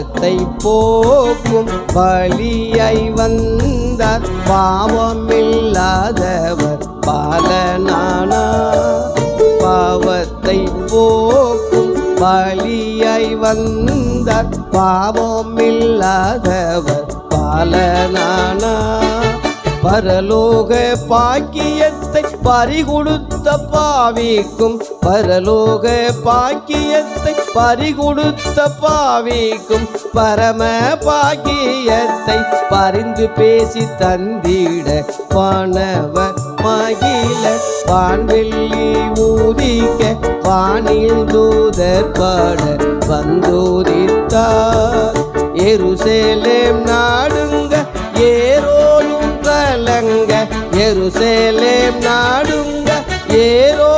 பாவத்தை போக்கும் பலியாய் வந்தார் பாவமில்லாதவர் பாலனானார். பாவத்தை போக்கும் பலியாய் வந்தார் பாவமில்லாதவர் பாலனானார். பரலோக பாக்கியத்தை பறிகொடுத்த பாவிக்கும் பரலோக பாக்கியத்தை பறிகொடுத்த பாவிக்கும் பரம பாக்கியத்தை பரிந்து பேசி தந்திட வானவர் மகிழ வான்வெள்ளி ஊதிக்க வானில் தூதர் பாட வந்துதித்தார். எருசலேம் நாடுங்க ஏரோனும் கலங்க எருசலேம் நாடுங்க ஏரோ